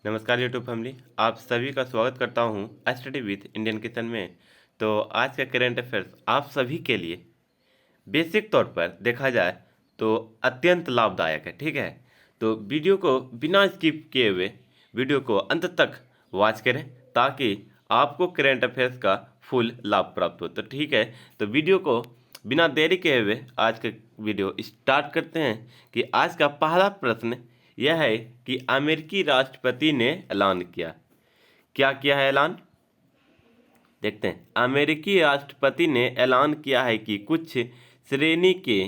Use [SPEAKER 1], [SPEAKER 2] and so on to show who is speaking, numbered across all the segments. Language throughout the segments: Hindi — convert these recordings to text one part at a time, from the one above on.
[SPEAKER 1] नमस्कार यूट्यूब फैमिली, आप सभी का स्वागत करता हूं स्टडी विथ इंडियन किचन में। तो आज का करेंट अफेयर्स आप सभी के लिए बेसिक तौर पर देखा जाए तो अत्यंत लाभदायक है। ठीक है, तो वीडियो को बिना स्किप किए हुए वीडियो को अंत तक वॉच करें ताकि आपको करेंट अफेयर्स का फुल लाभ प्राप्त हो। तो ठीक है, तो वीडियो को बिना देरी किए हुए आज का वीडियो स्टार्ट करते हैं कि आज का पहला प्रश्न यह है कि अमेरिकी राष्ट्रपति ने ऐलान किया। क्या किया है ऐलान? देखते हैं। अमेरिकी राष्ट्रपति ने ऐलान किया है कि कुछ श्रेणी के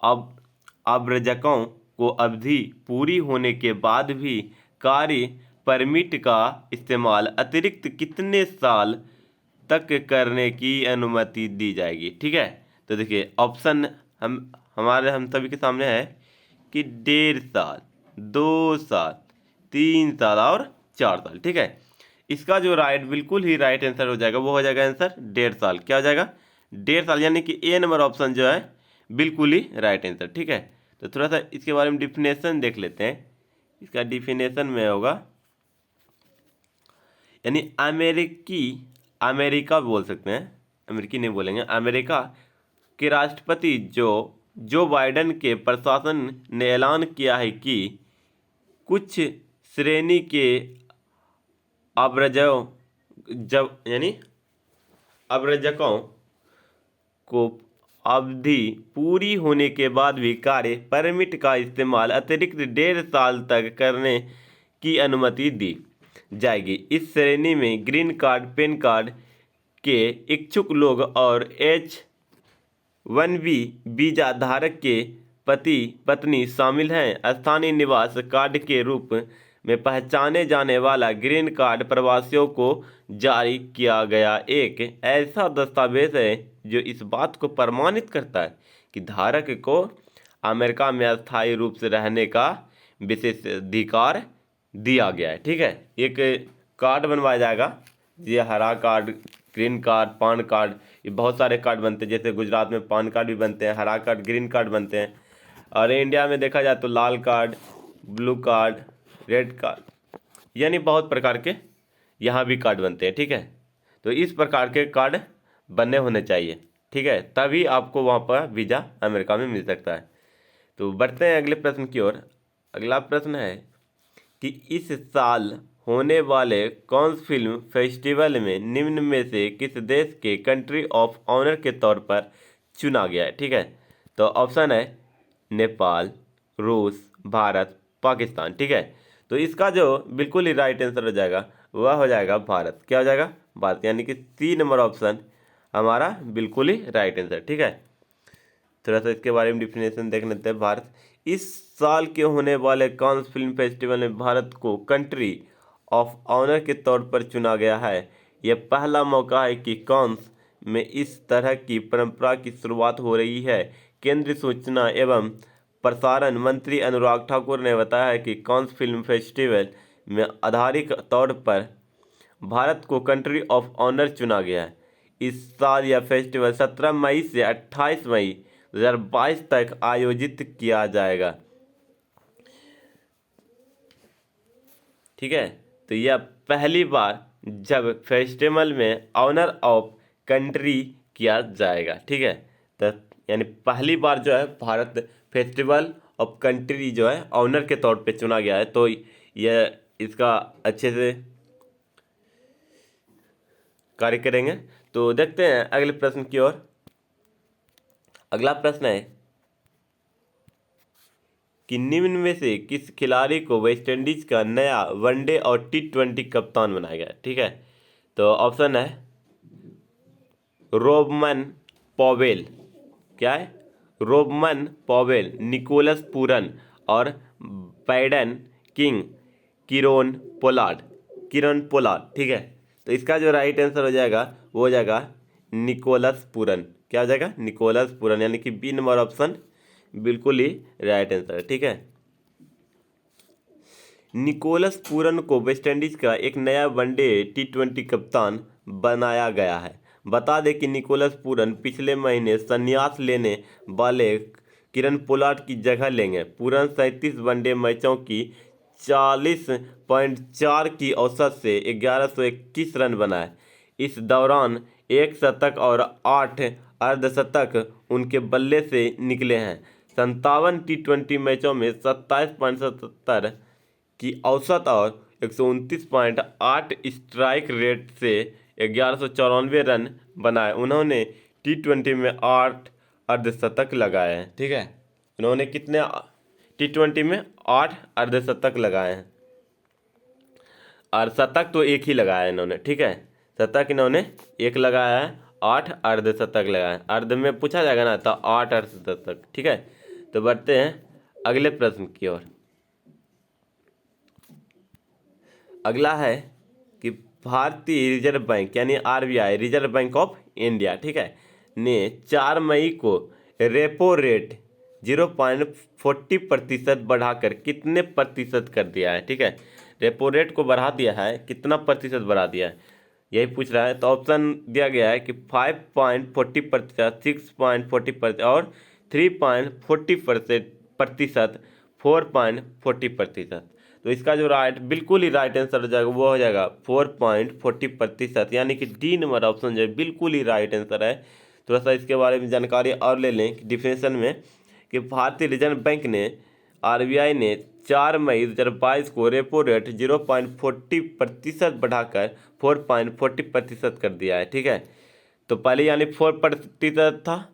[SPEAKER 1] अब आव्रजकों को अवधि पूरी होने के बाद भी कार्य परमिट का इस्तेमाल अतिरिक्त कितने साल तक करने की अनुमति दी जाएगी। ठीक है, तो देखिए ऑप्शन हम सभी के सामने है कि 1.5 साल, 2 साल, 3 साल और 4 साल। ठीक है, इसका जो बिल्कुल ही राइट आंसर हो जाएगा वो हो जाएगा आंसर 1.5 साल। क्या हो जाएगा? 1.5 साल, यानी कि ए नंबर ऑप्शन जो है बिल्कुल ही राइट आंसर। ठीक है, तो थोड़ा सा इसके बारे में डिफिनेशन देख लेते हैं। इसका डिफिनेशन में होगा, यानी अमेरिका बोल सकते हैं, अमेरिकी नहीं बोलेंगे, अमेरिका के राष्ट्रपति जो बाइडेन के प्रशासन ने ऐलान किया है कि कुछ श्रेणी के अव्रजकों को अवधि पूरी होने के बाद भी कार्य परमिट का इस्तेमाल अतिरिक्त 1.5 साल तक करने की अनुमति दी जाएगी। इस श्रेणी में ग्रीन कार्ड, पेन कार्ड के इच्छुक लोग और H-1B वीजा धारक के पति पत्नी शामिल हैं। स्थानीय निवास कार्ड के रूप में पहचाने जाने वाला ग्रीन कार्ड प्रवासियों को जारी किया गया एक ऐसा दस्तावेज है जो इस बात को प्रमाणित करता है कि धारक को अमेरिका में अस्थायी रूप से रहने का विशेष अधिकार दिया गया है। ठीक है, एक कार्ड बनवाया जाएगा, ये हरा card, green card, PAN card, ये बहुत सारे कार्ड बनते हैं। जैसे गुजरात में पान कार्ड भी बनते हैं, हरा कार्ड, ग्रीन कार्ड बनते हैं। और इंडिया में देखा जाए तो लाल card, blue card, red card, यानी बहुत प्रकार के यहाँ भी कार्ड बनते हैं। ठीक है, तो इस प्रकार के कार्ड बनने होने चाहिए। ठीक है, तभी आपको वहाँ पर वीज़ा अमेरिका में मिल सकता है। तो बढ़ते हैं अगले प्रश्न की ओर। अगला प्रश्न है कि इस साल होने वाले कॉन्स फिल्म फेस्टिवल में निम्न में से किस देश के कंट्री ऑफ ऑनर के तौर पर चुना गया है। ठीक है, तो ऑप्शन है नेपाल, रूस, भारत, पाकिस्तान। ठीक है, तो इसका जो बिल्कुल ही राइट आंसर हो जाएगा वह हो जाएगा भारत। क्या हो जाएगा? भारत, यानी कि सी नंबर ऑप्शन हमारा बिल्कुल ही राइट आंसर। ठीक है, थोड़ा सा इसके बारे में डिफिनेशन देख लेते हैं। भारत, इस साल के होने वाले कांस फिल्म फेस्टिवल में भारत को कंट्री ऑफ ऑनर के तौर पर चुना गया है। यह पहला मौका है कि कांस में इस तरह की परंपरा की शुरुआत हो रही है। केंद्रीय सूचना एवं प्रसारण मंत्री अनुराग ठाकुर ने बताया है कि कांस फिल्म फेस्टिवल में आधिकारिक तौर पर भारत को कंट्री ऑफ ऑनर चुना गया है। इस साल यह फेस्टिवल 17 मई से 28 मई 2022 तक आयोजित किया जाएगा। ठीक है, तो यह पहली बार जब फेस्टिवल में ऑनर ऑफ कंट्री किया जाएगा। ठीक है, तो यानी पहली बार जो है भारत फेस्टिवल ऑफ कंट्री जो है ऑनर के तौर पे चुना गया है। तो यह इसका अच्छे से कार्य करेंगे। तो देखते हैं अगले प्रश्न की ओर। अगला प्रश्न है कि निम्न में से किस खिलाड़ी को वेस्टइंडीज का नया वनडे और T20 कप्तान बनाया गया। ठीक है, तो ऑप्शन है रोबमन पॉवेल। क्या है? रोबमन पॉवेल, निकोलस पूरन और बैडन किंग, किरण पोलार्ड। ठीक है, तो इसका जो राइट आंसर हो जाएगा वो हो जाएगा निकोलस पूरन। क्या हो जाएगा? निकोलस पूरन, यानी कि बी नंबर ऑप्शन बिल्कुल ही राइट आंसर है। ठीक है, निकोलस पूरन को वेस्टइंडीज का एक नया वनडे T20 कप्तान बनाया गया है। बता दें कि निकोलस पूरन पिछले महीने संन्यास लेने वाले किरण पोलार्ड की जगह लेंगे। पूरन 37 वनडे मैचों की 40.4 की औसत से 1121 रन बनाए। इस दौरान एक शतक और 8 अर्धशतक उनके बल्ले से निकले हैं। 57 टी20 मैचों में 27.77 की औसत और 129.8 स्ट्राइक रेट से 1194 रन बनाए। उन्होंने टी20 में 8 अर्धशतक लगाए हैं। ठीक है, उन्होंने कितने टी20 में 8 अर्धशतक लगाए हैं, और शतक तो एक ही लगाया है इन्होंने। ठीक है, शतक इन्होंने एक लगाया है, 8 अर्धशतक लगाए हैं। अर्ध में पूछा जाएगा ना, तो 8 अर्धशतक। ठीक है, तो बढ़ते हैं अगले प्रश्न की ओर। अगला है कि भारतीय रिजर्व बैंक यानी RBI, reserve bank of India, ठीक है, ने 4 मई को रेपो रेट 0.40% बढ़ाकर कितने प्रतिशत कर दिया है। ठीक है, रेपो रेट को बढ़ा दिया है, कितना प्रतिशत बढ़ा दिया है, यही पूछ रहा है। तो ऑप्शन दिया गया है कि 5.40%, 6.40% और 3.40%, 4.40%। तो इसका जो बिल्कुल ही राइट आंसर हो जाएगा वो हो जाएगा 4.40%, यानी कि डी नंबर ऑप्शन जो है बिल्कुल ही राइट आंसर है। थोड़ा सा इसके बारे में जानकारी और ले लें डिफिनेशन में कि भारतीय रिजर्व बैंक ने, आरबीआई ने 4 मई 2022 को रेपो रेट 0.40% बढ़ाकर 4.40% कर दिया है। ठीक है, तो पहले यानी 4% था,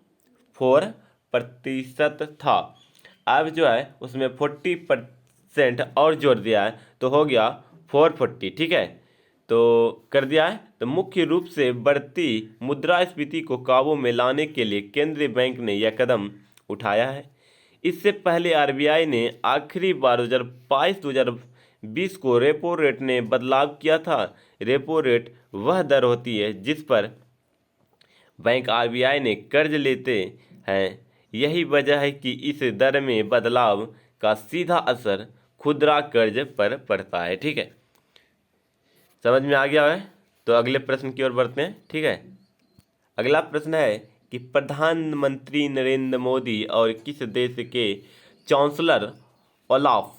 [SPEAKER 1] 4% था, अब जो है उसमें 40% और जोड़ दिया है तो हो गया 440। ठीक है, तो कर दिया है। तो मुख्य रूप से बढ़ती मुद्रास्फीति को काबू में लाने के लिए केंद्रीय बैंक ने यह कदम उठाया है। इससे पहले आरबीआई ने आखिरी बार 2022-2020 को रेपो रेट ने बदलाव किया था। रेपो रेट वह दर होती है जिस पर बैंक आरबीआई ने कर्ज लेते हैं। यही वजह है कि इस दर में बदलाव का सीधा असर खुदरा कर्ज पर पड़ता है। ठीक है, समझ में आ गया है। तो अगले प्रश्न की ओर बढ़ते हैं। ठीक है, अगला प्रश्न है कि प्रधानमंत्री नरेंद्र मोदी और किस देश के चांसलर ओलाफ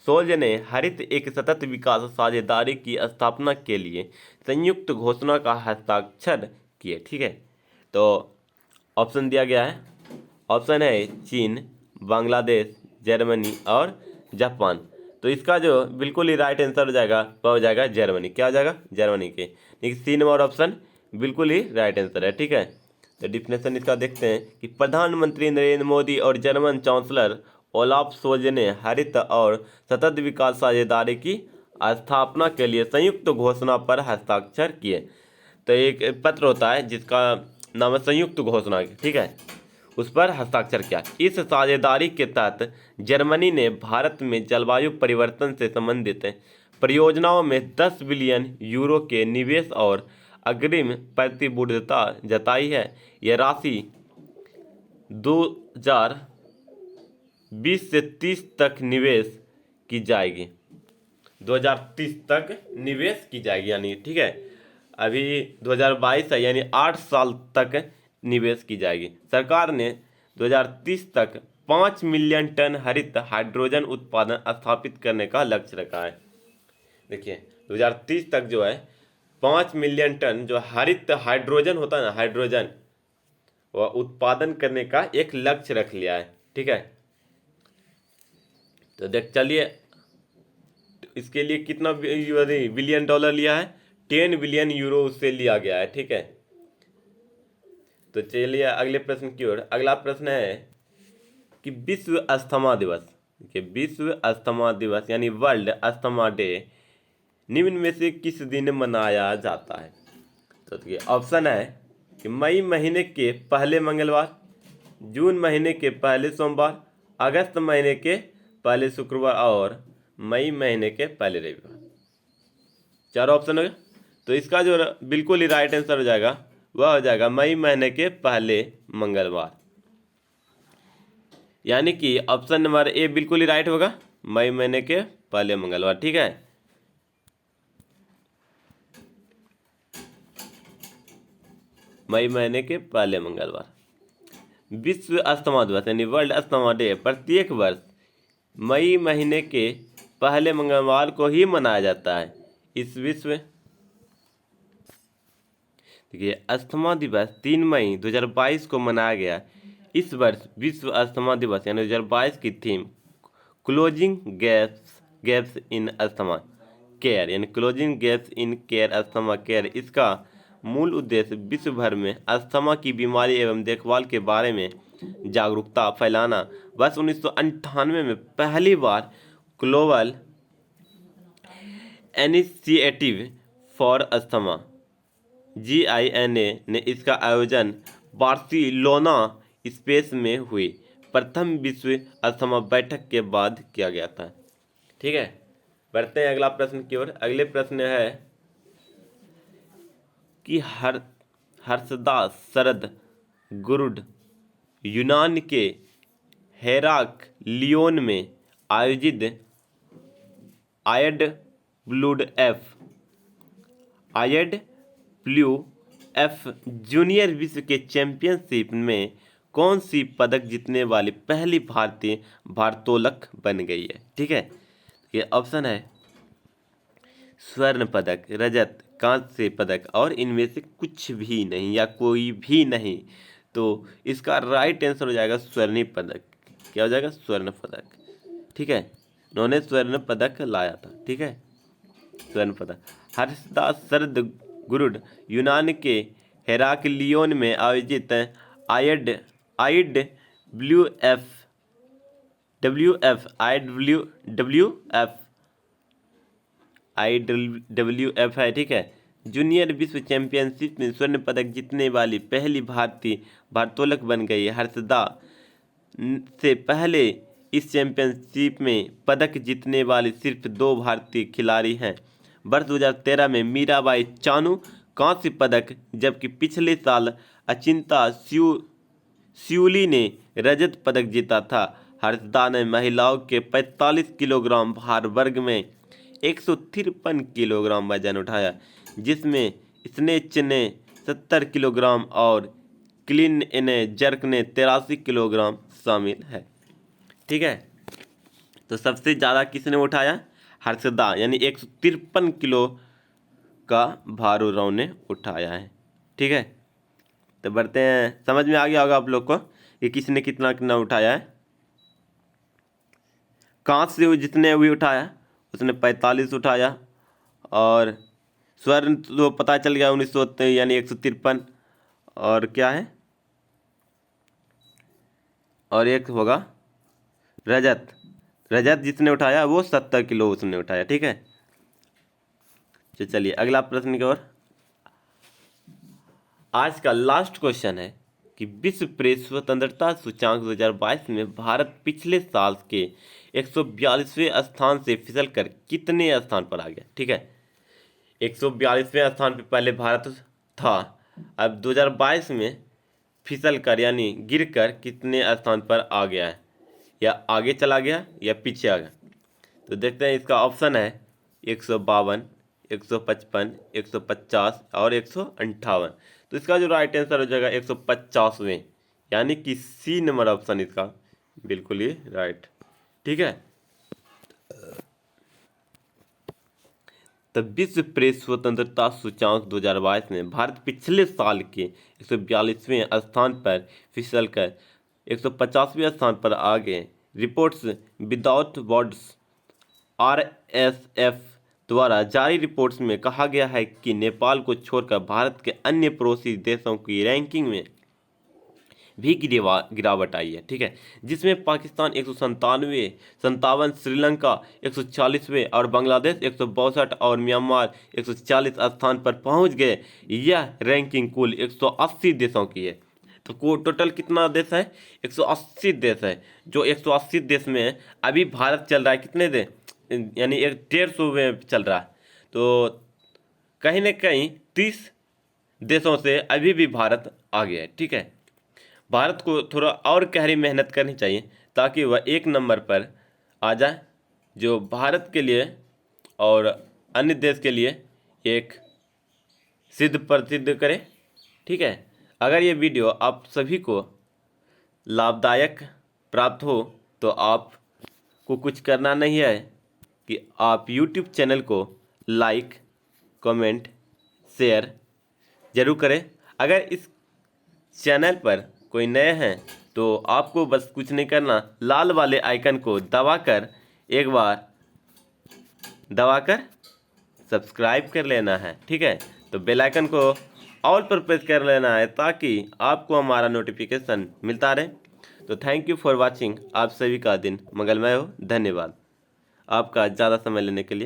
[SPEAKER 1] सोल्ज ने हरित एक सतत विकास साझेदारी की स्थापना के लिए संयुक्त घोषणा का हस्ताक्षर किए। ठीक है, तो ऑप्शन दिया गया है, ऑप्शन है चीन, बांग्लादेश, जर्मनी और जापान। तो इसका जो बिल्कुल ही राइट आंसर हो जाएगा वह हो जाएगा जर्मनी। क्या हो जाएगा, जर्मनी के। देखिए, 3 नंबर ऑप्शन बिल्कुल ही राइट आंसर है। ठीक है, तो डिफिनेशन इसका देखते हैं कि प्रधानमंत्री नरेंद्र मोदी और जर्मन चांसलर ओलाफ सोल्ज ने हरित और सतत विकास साझेदारी की स्थापना के लिए संयुक्त घोषणा पर हस्ताक्षर किए। तो एक पत्र होता है जिसका नाम है संयुक्त घोषणा। ठीक है, उस पर हस्ताक्षर किया। इस साझेदारी के तहत जर्मनी ने भारत में जलवायु परिवर्तन से संबंधित परियोजनाओं में 10 बिलियन यूरो के निवेश और अग्रिम प्रतिबद्धता जताई है। यह राशि 2020 से 30 तक निवेश की जाएगी, 2030 तक निवेश की जाएगी यानी। ठीक है, अभी 2022 है यानी 8 साल तक निवेश की जाएगी। सरकार ने 2030 तक 5 मिलियन टन हरित हाइड्रोजन उत्पादन स्थापित करने का लक्ष्य रखा है। देखिए, 2030 तक जो है 5 मिलियन टन जो हरित हाइड्रोजन होता है ना, हाइड्रोजन, वह उत्पादन करने का एक लक्ष्य रख लिया है। ठीक है, तो देख चलिए इसके लिए कितना बिलियन डॉलर लिया है, 10 बिलियन यूरो उससे लिया गया है। ठीक है, तो चलिए अगले प्रश्न की ओर। अगला प्रश्न है कि विश्व अस्थमा दिवस, देखिए विश्व अस्थमा दिवस यानी वर्ल्ड अस्थमा डे निम्न में से किस दिन मनाया जाता है। तो देखिए ऑप्शन है कि मई महीने के पहले मंगलवार, जून महीने के पहले सोमवार, अगस्त महीने के पहले शुक्रवार और मई महीने के पहले रविवार। 4 ऑप्शन हो गया। तो इसका जो बिल्कुल ही राइट आंसर हो जाएगा वह हो जाएगा मई महीने के पहले मंगलवार, यानी कि ऑप्शन नंबर ए बिल्कुल ही राइट होगा, मई महीने के पहले मंगलवार। ठीक है, मई महीने के पहले मंगलवार। विश्व अस्थमा दिवस यानी वर्ल्ड अस्थमा डे प्रत्येक वर्ष मई महीने के पहले मंगलवार को ही मनाया जाता है। इस विश्व देखिए अस्थमा दिवस 3 मई 2022 को मनाया गया। इस वर्ष विश्व अस्थमा दिवस यानी 2022 की theme closing gaps in asthma care यानी closing gaps in care asthma care. इसका मूल उद्देश्य विश्व भर में अस्थमा की बीमारी एवं देखभाल के बारे में जागरूकता फैलाना। वर्ष 1998 में पहली बार global initiative for asthma GINA ने इसका आयोजन बार्सिलोना स्पेस में हुई प्रथम विश्व अस्थमा बैठक के बाद किया गया था। ठीक है, बढ़ते हैं अगला प्रश्न की ओर। अगले प्रश्न है कि हर्षदास शरद गुरुड यूनान के हेराक्लियोन में आयोजित IWF जूनियर विश्व के चैंपियनशिप में कौन सी पदक जीतने वाली पहली भारतीय भारोत्तोलक बन गई है? ठीक है, ये ऑप्शन है स्वर्ण पदक, रजत, कांस्य पदक और इनमें से कुछ भी नहीं या कोई भी नहीं। तो इसका राइट आंसर हो जाएगा स्वर्ण पदक। क्या हो जाएगा? स्वर्ण पदक। ठीक है, उन्होंने स्वर्ण पदक लाया था। ठीक है, स्वर्ण पदक। हर्षदास शरद गुरुड यूनान के हेराक्लियोन में आयोजित IWF है। ठीक है, जूनियर विश्व चैंपियनशिप में स्वर्ण पदक जीतने वाली पहली भारतीय भारोत्तोलक बन गई। हर्षदा से पहले इस चैंपियनशिप में पदक जीतने वाली सिर्फ 2 भारतीय खिलाड़ी हैं। वर्ष 2013 में मीराबाई चानू कांस्य पदक, जबकि पिछले साल अचिंता सिउली ने रजत पदक जीता था। हर्षदा ने महिलाओं के 45 किलोग्राम भार वर्ग में 153 किलोग्राम वजन उठाया, जिसमें स्नेच ने 70 किलोग्राम और क्लीन जर्क ने 83 किलोग्राम शामिल है। ठीक है, तो सबसे ज़्यादा किसने उठाया? हर्षदा, यानी 153 किलो का भार उन्होंने उठाया है। ठीक है, तो बढ़ते हैं। समझ में आ गया होगा आप लोग को कि किसने कितना कितना उठाया है। कांस्य जितने भी उठाया उसने 45 उठाया, और स्वर्ण तो पता चल गया 1900 यानी 153, और क्या है, और एक होगा रजत। रजत जिसने उठाया वो 70 किलो उसने उठाया। ठीक है, तो चलिए अगला प्रश्न की ओर। आज का लास्ट क्वेश्चन है कि विश्व प्रेस स्वतंत्रता सूचांक 2022 में भारत पिछले साल के 142वें स्थान से फिसल कर कितने स्थान पर आ गया? ठीक है, 142वें स्थान पर पहले भारत था, अब 2022 में फिसल कर यानी गिर कर कितने स्थान पर आ गया है, या आगे चला गया या पीछे आ गया? तो देखते हैं, इसका ऑप्शन है 152, 155, 150 और 158। तो इसका जो राइट आंसर हो जाएगा 150वें, यानी कि सी नंबर ऑप्शन इसका बिल्कुल ही राइट। ठीक है, तो विश्व प्रेस स्वतंत्रता सूचांक 2022 में भारत पिछले साल के 142वें स्थान पर फिसल कर 150वें स्थान पर आ गए। रिपोर्ट्स विदाउट बॉर्डर्स RSF द्वारा जारी रिपोर्ट्स में कहा गया है कि नेपाल को छोड़कर भारत के अन्य पड़ोसी देशों की रैंकिंग में भी गिरावट आई है। ठीक है, जिसमें पाकिस्तान 157, श्रीलंका 140वें और बांग्लादेश 162 और म्यांमार 140 स्थान पर पहुंच गए। यह रैंकिंग कुल 180 देशों की है। तो टोटल कितना देश है? 180 देश है। जो 180 देश में अभी भारत चल रहा है कितने देश, यानी 150 में चल रहा है। तो कहीं ना कहीं 30 देशों से अभी भी भारत आगे है। ठीक है, भारत को थोड़ा और गहरी मेहनत करनी चाहिए ताकि वह 1 नंबर पर आ जाए, जो भारत के लिए और अन्य देश के लिए एक सिद्ध प्रसिद्ध करे। ठीक है, अगर ये वीडियो आप सभी को लाभदायक प्राप्त हो तो आप आपको कुछ करना नहीं है कि आप YouTube चैनल को लाइक, कमेंट, शेयर ज़रूर करें। अगर इस चैनल पर कोई नए हैं तो आपको बस कुछ नहीं करना, लाल वाले आइकन को दबाकर एक बार दबाकर सब्सक्राइब कर लेना है, ठीक है। तो बेल आइकन को ऑल पर प्रेस कर लेना है ताकि आपको हमारा नोटिफिकेशन मिलता रहे। तो थैंक यू फॉर वाचिंग। आप सभी का दिन मंगलमय हो। धन्यवाद आपका ज़्यादा समय लेने के लिए।